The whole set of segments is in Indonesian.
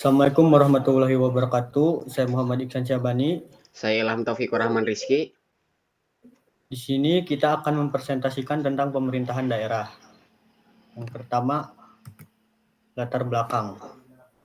Assalamualaikum warahmatullahi wabarakatuh. Saya Muhammad Iksan Syabani. Saya Ilham Taufikur Rahman Rizky. Di sini kita akan mempresentasikan tentang pemerintahan daerah. Yang pertama, latar belakang.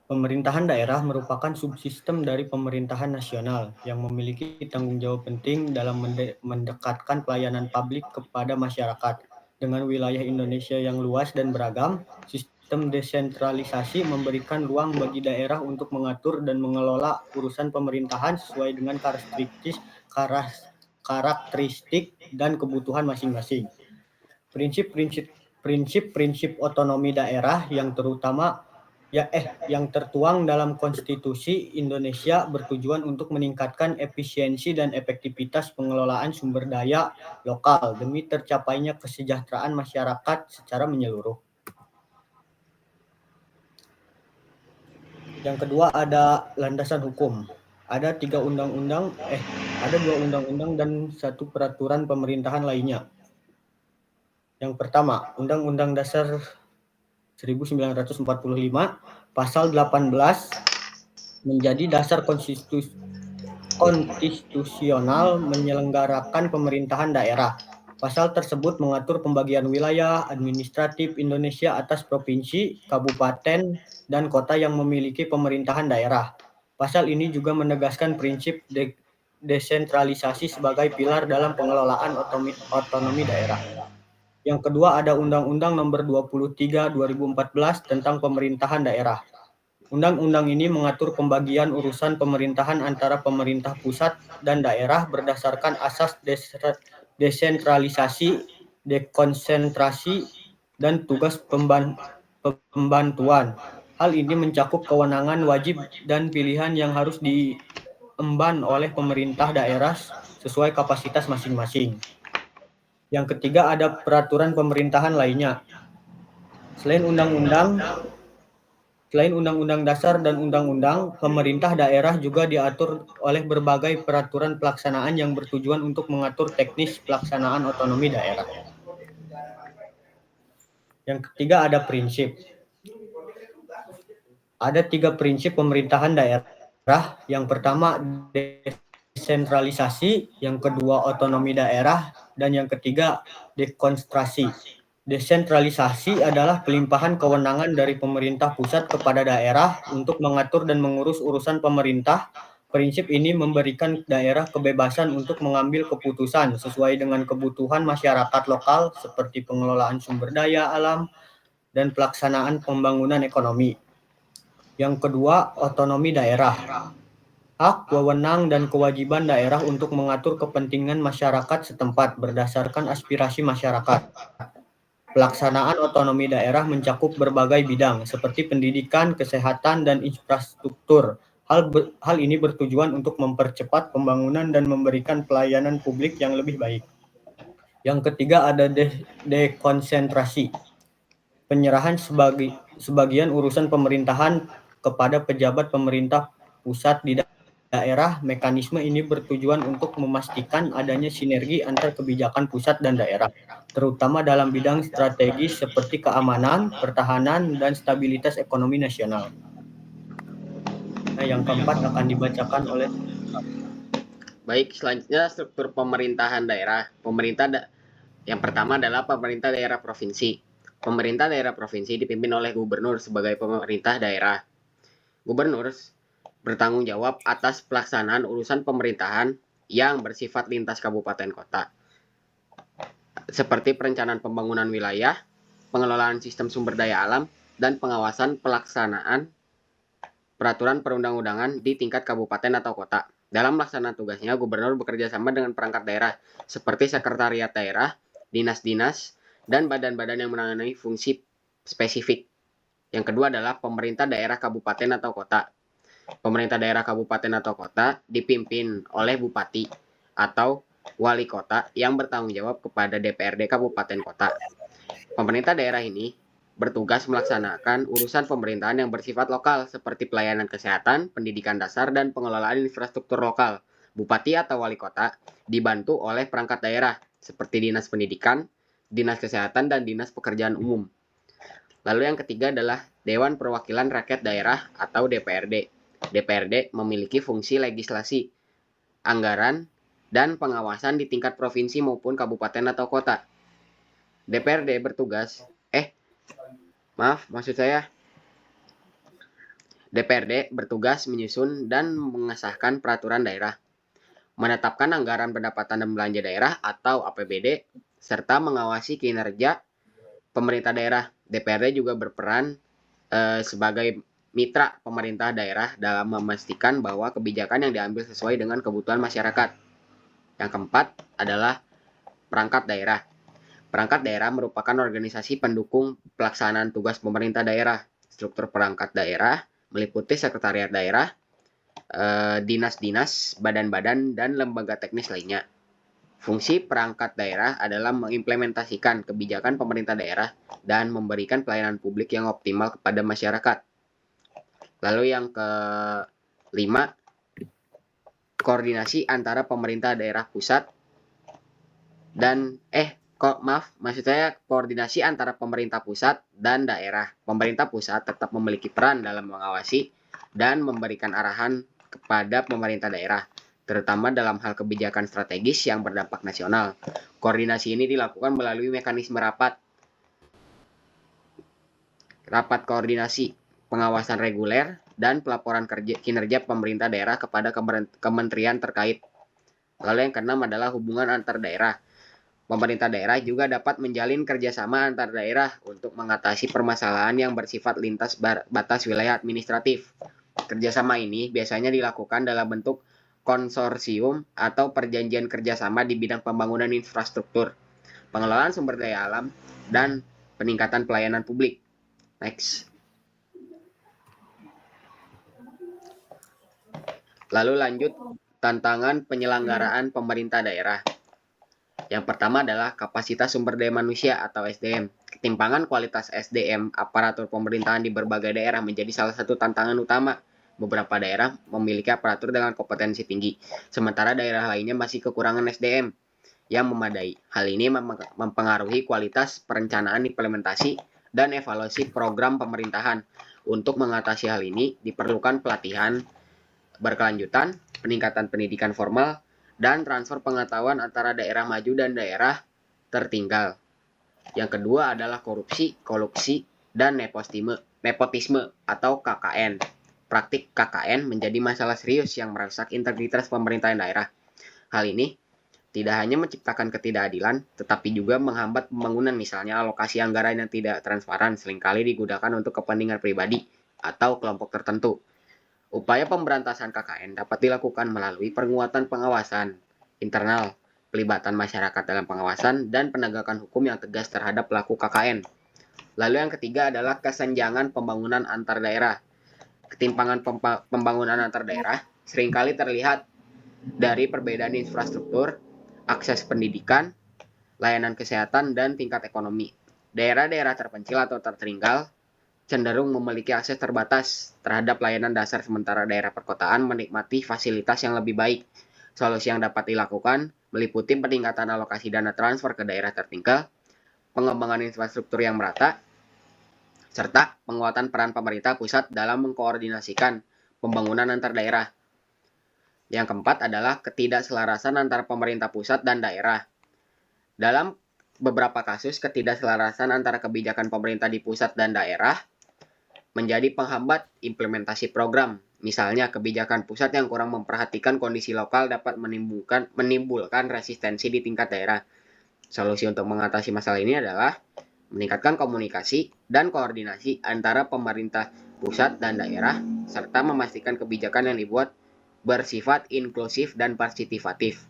Pemerintahan daerah merupakan subsistem dari pemerintahan nasional yang memiliki tanggung jawab penting dalam mendekatkan pelayanan publik kepada masyarakat. Dengan wilayah Indonesia yang luas dan beragam, sistem desentralisasi memberikan ruang bagi daerah untuk mengatur dan mengelola urusan pemerintahan sesuai dengan karakteristik dan kebutuhan masing-masing. Prinsip-prinsip otonomi daerah yang tertuang dalam Konstitusi Indonesia bertujuan untuk meningkatkan efisiensi dan efektivitas pengelolaan sumber daya lokal demi tercapainya kesejahteraan masyarakat secara menyeluruh. Yang kedua ada landasan hukum. Ada dua undang-undang dan satu peraturan pemerintahan lainnya. Yang pertama, Undang-Undang Dasar 1945 pasal 18 menjadi dasar konstitusional menyelenggarakan pemerintahan daerah. Pasal tersebut mengatur pembagian wilayah administratif Indonesia atas provinsi, kabupaten, dan kota yang memiliki pemerintahan daerah. Pasal ini juga menegaskan prinsip desentralisasi sebagai pilar dalam pengelolaan otonomi daerah. Yang kedua ada Undang-Undang Nomor 23 2014 tentang pemerintahan daerah. Undang-undang ini mengatur pembagian urusan pemerintahan antara pemerintah pusat dan daerah berdasarkan asas desentralisasi, dekonsentrasi, dan tugas pembantuan. Hal ini mencakup kewenangan, wajib, dan pilihan yang harus diemban oleh pemerintah daerah sesuai kapasitas masing-masing. Yang ketiga ada peraturan pemerintahan lainnya. Selain Undang-Undang Dasar dan Undang-Undang, pemerintah daerah juga diatur oleh berbagai peraturan pelaksanaan yang bertujuan untuk mengatur teknis pelaksanaan otonomi daerah. Yang ketiga ada prinsip. Ada 3 prinsip pemerintahan daerah. Yang pertama desentralisasi, yang kedua otonomi daerah, dan yang ketiga dekonsentrasi. Desentralisasi adalah pelimpahan kewenangan dari pemerintah pusat kepada daerah untuk mengatur dan mengurus urusan pemerintah. Prinsip ini memberikan daerah kebebasan untuk mengambil keputusan sesuai dengan kebutuhan masyarakat lokal seperti pengelolaan sumber daya alam dan pelaksanaan pembangunan ekonomi. Yang kedua, otonomi daerah. Hak, wewenang, dan kewajiban daerah untuk mengatur kepentingan masyarakat setempat berdasarkan aspirasi masyarakat. Pelaksanaan otonomi daerah mencakup berbagai bidang seperti pendidikan, kesehatan, dan infrastruktur. Hal ini bertujuan untuk mempercepat pembangunan dan memberikan pelayanan publik yang lebih baik. Yang ketiga ada dekonsentrasi. Penyerahan sebagian urusan pemerintahan kepada pejabat pemerintah pusat di daerah. Mekanisme ini bertujuan untuk memastikan adanya sinergi antar kebijakan pusat dan daerah, terutama dalam bidang strategis seperti keamanan, pertahanan, dan stabilitas ekonomi nasional. Nah, yang keempat akan dibacakan oleh Baik, selanjutnya struktur pemerintahan daerah. Yang pertama adalah pemerintah daerah provinsi. Pemerintah daerah provinsi dipimpin oleh gubernur sebagai pemerintah daerah. Gubernur bertanggung jawab atas pelaksanaan urusan pemerintahan yang bersifat lintas kabupaten kota, seperti perencanaan pembangunan wilayah, pengelolaan sistem sumber daya alam, dan pengawasan pelaksanaan peraturan perundang-undangan di tingkat kabupaten atau kota. Dalam melaksanakan tugasnya, gubernur bekerja sama dengan perangkat daerah, seperti sekretariat daerah, dinas-dinas, dan badan-badan yang menangani fungsi spesifik. Yang kedua adalah pemerintah daerah kabupaten atau kota. Pemerintah daerah kabupaten atau kota dipimpin oleh bupati atau wali kota yang bertanggung jawab kepada DPRD kabupaten kota. Pemerintah daerah ini bertugas melaksanakan urusan pemerintahan yang bersifat lokal seperti pelayanan kesehatan, pendidikan dasar, dan pengelolaan infrastruktur lokal. Bupati atau wali kota dibantu oleh perangkat daerah seperti dinas pendidikan, dinas kesehatan, dan dinas pekerjaan umum. Lalu yang ketiga adalah Dewan Perwakilan Rakyat Daerah atau DPRD. DPRD memiliki fungsi legislasi, anggaran, dan pengawasan di tingkat provinsi maupun kabupaten atau kota. DPRD bertugas, DPRD bertugas menyusun dan mengesahkan peraturan daerah, menetapkan anggaran pendapatan dan belanja daerah atau APBD, serta mengawasi kinerja pemerintah daerah. DPRD juga berperan sebagai mitra pemerintah daerah dalam memastikan bahwa kebijakan yang diambil sesuai dengan kebutuhan masyarakat. Yang keempat adalah perangkat daerah. Perangkat daerah merupakan organisasi pendukung pelaksanaan tugas pemerintah daerah. Struktur perangkat daerah meliputi sekretariat daerah, dinas-dinas, badan-badan, dan lembaga teknis lainnya. Fungsi perangkat daerah adalah mengimplementasikan kebijakan pemerintah daerah dan memberikan pelayanan publik yang optimal kepada masyarakat. Lalu yang kelima, koordinasi antara pemerintah daerah pusat dan koordinasi antara pemerintah pusat dan daerah. Pemerintah pusat tetap memiliki peran dalam mengawasi dan memberikan arahan kepada pemerintah daerah, terutama dalam hal kebijakan strategis yang berdampak nasional. Koordinasi ini dilakukan melalui mekanisme rapat koordinasi, pengawasan reguler, dan pelaporan kinerja pemerintah daerah kepada kementerian terkait. Lalu yang keenam adalah hubungan antar daerah. Pemerintah daerah juga dapat menjalin kerjasama antar daerah untuk mengatasi permasalahan yang bersifat lintas batas wilayah administratif. Kerjasama ini biasanya dilakukan dalam bentuk konsorsium atau perjanjian kerjasama di bidang pembangunan infrastruktur, pengelolaan sumber daya alam, dan peningkatan pelayanan publik. Next. Lalu lanjut, tantangan penyelenggaraan pemerintah daerah. Yang pertama adalah kapasitas sumber daya manusia atau SDM. Ketimpangan kualitas SDM aparatur pemerintahan di berbagai daerah menjadi salah satu tantangan utama. Beberapa daerah memiliki aparatur dengan kompetensi tinggi, sementara daerah lainnya masih kekurangan SDM yang memadai. Hal ini mempengaruhi kualitas perencanaan, implementasi, dan evaluasi program pemerintahan. Untuk mengatasi hal ini, diperlukan pelatihan berkelanjutan, peningkatan pendidikan formal, dan transfer pengetahuan antara daerah maju dan daerah tertinggal. Yang kedua adalah korupsi, kolusi, dan nepotisme atau KKN. Praktik KKN menjadi masalah serius yang merusak integritas pemerintahan daerah. Hal ini tidak hanya menciptakan ketidakadilan, tetapi juga menghambat pembangunan, misalnya alokasi anggaran yang tidak transparan seringkali digunakan untuk kepentingan pribadi atau kelompok tertentu. Upaya pemberantasan KKN dapat dilakukan melalui penguatan pengawasan internal, pelibatan masyarakat dalam pengawasan, dan penegakan hukum yang tegas terhadap pelaku KKN. Lalu yang ketiga adalah kesenjangan pembangunan antar daerah. Ketimpangan pembangunan antar daerah seringkali terlihat dari perbedaan infrastruktur, akses pendidikan, layanan kesehatan, dan tingkat ekonomi. Daerah-daerah terpencil atau tertinggal cenderung memiliki akses terbatas terhadap layanan dasar, sementara daerah perkotaan menikmati fasilitas yang lebih baik. Solusi yang dapat dilakukan meliputi peningkatan alokasi dana transfer ke daerah tertinggal, pengembangan infrastruktur yang merata, serta penguatan peran pemerintah pusat dalam mengkoordinasikan pembangunan antar daerah. Yang keempat adalah ketidakselarasan antara pemerintah pusat dan daerah. Dalam beberapa kasus, ketidakselarasan antara kebijakan pemerintah di pusat dan daerah menjadi penghambat implementasi program. Misalnya, kebijakan pusat yang kurang memperhatikan kondisi lokal dapat menimbulkan resistensi di tingkat daerah. Solusi untuk mengatasi masalah ini adalah meningkatkan komunikasi dan koordinasi antara pemerintah pusat dan daerah, serta memastikan kebijakan yang dibuat bersifat inklusif dan partisipatif.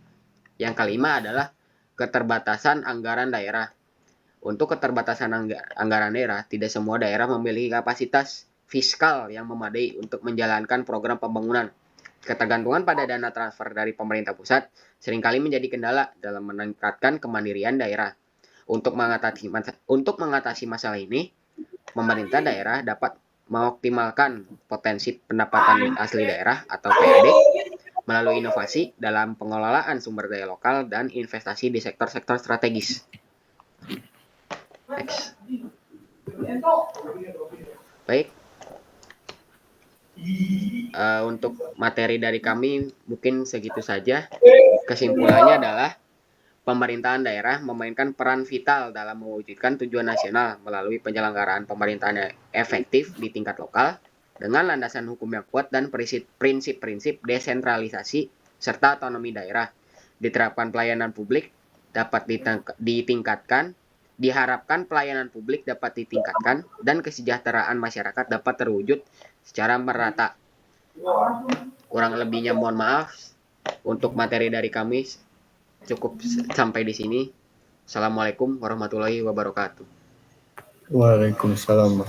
Yang kelima adalah keterbatasan anggaran daerah. Untuk keterbatasan anggaran daerah, tidak semua daerah memiliki kapasitas fiskal yang memadai untuk menjalankan program pembangunan. Ketergantungan pada dana transfer dari pemerintah pusat seringkali menjadi kendala dalam meningkatkan kemandirian daerah. Untuk mengatasi masalah ini, pemerintah daerah dapat mengoptimalkan potensi pendapatan asli daerah atau PAD melalui inovasi dalam pengelolaan sumber daya lokal dan investasi di sektor-sektor strategis. Next. Baik. Untuk materi dari kami mungkin segitu saja. Kesimpulannya adalah pemerintahan daerah memainkan peran vital dalam mewujudkan tujuan nasional melalui penyelenggaraan pemerintahan yang efektif di tingkat lokal dengan landasan hukum yang kuat dan prinsip-prinsip desentralisasi serta otonomi daerah. Diterapkan pelayanan publik dapat ditingkatkan, diharapkan pelayanan publik dapat ditingkatkan dan kesejahteraan masyarakat dapat terwujud secara merata. Kurang lebihnya mohon maaf. Untuk materi dari kami cukup sampai di sini. Assalamualaikum warahmatullahi wabarakatuh. Waalaikumsalam.